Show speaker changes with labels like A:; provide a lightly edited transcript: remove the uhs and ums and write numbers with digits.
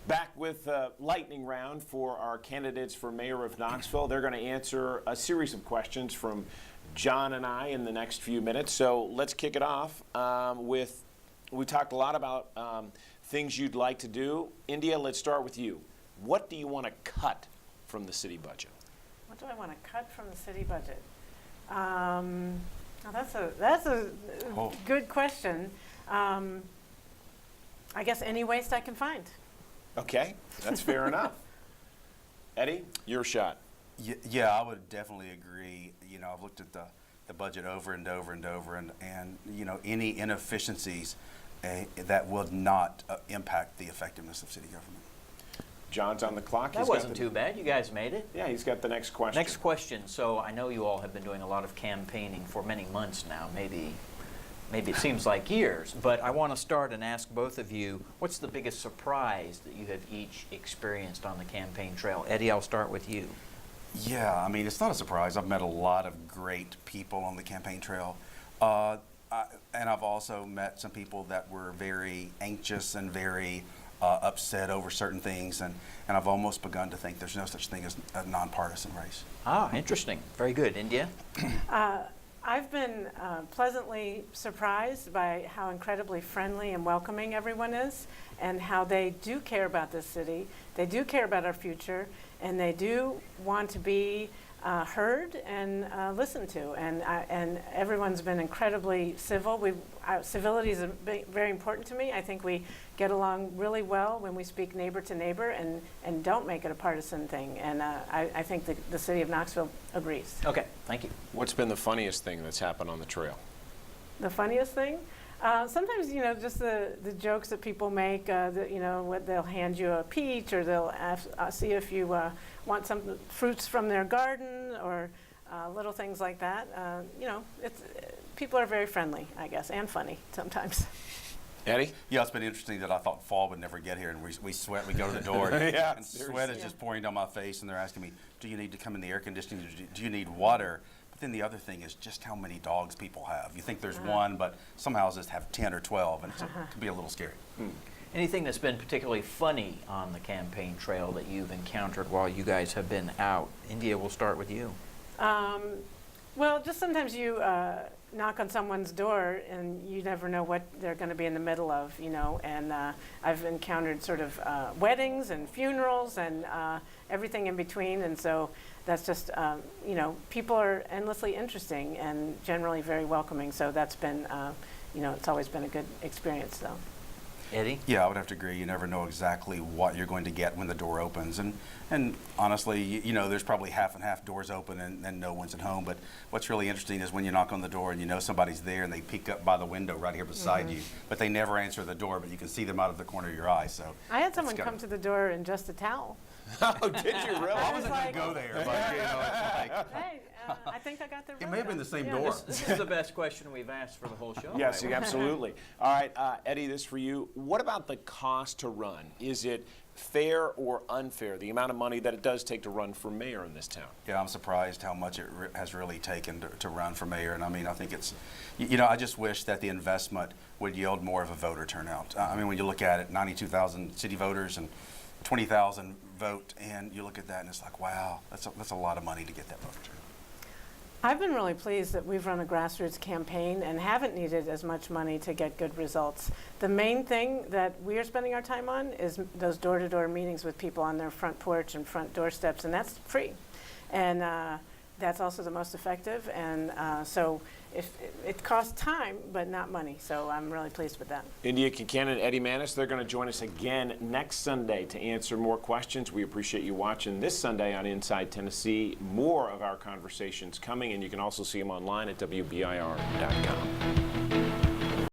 A: Back with lightning round for our candidates for mayor of Knoxville. They're going to answer a series of questions from John and I in the next few minutes. So let's kick it off with, we talked a lot about things you'd like to do. Indya, let's start with you. What do you want to cut from the city budget?
B: What do I want to cut from the city budget? Now that's a good question. I guess any waste I can find.
A: Okay, that's fair enough. Eddie, your shot.
C: Yeah, I would definitely agree. You know, I've looked at the budget over and over and over, and you know, any inefficiencies that will not impact the effectiveness of city government.
A: John's on the clock.
D: That wasn't too bad. You guys made it.
A: Yeah, he's got the next question.
D: Next question. So I know you all have been doing a lot of campaigning for many months now, maybe it seems like years, but I want to start and ask both of you, what's the biggest surprise that you have each experienced on the campaign trail? Eddie, I'll start with you.
C: Yeah, I mean, it's not a surprise. I've met a lot of great people on the campaign trail. And I've also met some people that were very anxious and very upset over certain things, and I've almost begun to think there's no such thing as a nonpartisan race.
D: Ah, interesting. Very good. Indya?
B: I've been pleasantly surprised by how incredibly friendly and welcoming everyone is, and how they do care about this city, they do care about our future, and they do want to be heard and listened to, and everyone's been incredibly civil. Civility is very important to me. I think we get along really well when we speak neighbor to neighbor and don't make it a partisan thing, and I think the city of Knoxville agrees.
D: Okay, thank you.
A: What's been the funniest thing that's happened on the trail?
B: The funniest thing? Sometimes, you know, just the jokes that people make, you know, they'll hand you a peach, or they'll see if you want some fruits from their garden, or little things like that. You know, people are very friendly, I guess, and funny sometimes.
A: Eddie?
C: Yeah, it's been interesting that I thought fall would never get here, and we sweat. We go to the door, and,
A: Yeah,
C: and
A: seriously.
C: sweat is just pouring down my face, and they're asking me, "Do you need to come in the air conditioning? Do you need water?" But then the other thing is just how many dogs people have. You think there's one, but some houses have 10 or 12, and it can be a little scary.
D: Anything that's been particularly funny on the campaign trail that you've encountered while you guys have been out? Indya, we'll start with you.
B: Well, just sometimes you knock on someone's door and you never know what they're going to be in the middle of, you know, and I've encountered sort of weddings and funerals and everything in between, and so that's just, you know, people are endlessly interesting and generally very welcoming, so that's been, you know, it's always been a good experience, though.
D: Eddie?
C: Yeah, I would have to agree. You never know exactly what you're going to get when the door opens. And honestly, you know, there's probably half and half doors open and no one's at home. But what's really interesting is when you knock on the door and you know somebody's there and they peek up by the window right here beside you, but they never answer the door, but you can see them out of the corner of your eye. So
B: I had someone come to the door in just a towel.
A: Oh, did you really?
C: I wasn't going to go there, but you know, it's like,
B: Hey, I think I got the
C: it may have been the same door.
D: This is the best question we've asked for the whole show.
A: Yes,
D: right?
A: absolutely. All right, Eddie, this for you. What about the cost to run? Is it fair or unfair, the amount of money that it does take to run for mayor in this town?
C: Yeah, I'm surprised how much it has really taken to run for mayor. And I mean, I think it's, you know, I just wish that the investment would yield more of a voter turnout. I mean, when you look at it, 92,000 city voters and 20,000 vote, and you look at that and it's like, wow, that's a lot of money to get that voter turnout.
B: I've been really pleased that we've run a grassroots campaign and haven't needed as much money to get good results. The main thing that we are spending our time on is those door-to-door meetings with people on their front porch and front doorsteps, and that's free. And that's also the most effective, and so it costs time, but not money, so I'm really pleased with that.
A: Indya, Kincannon, Eddie Mannis, they're going to join us again next Sunday to answer more questions. We appreciate you watching this Sunday on Inside Tennessee. More of our conversations coming, and you can also see them online at WBIR.com.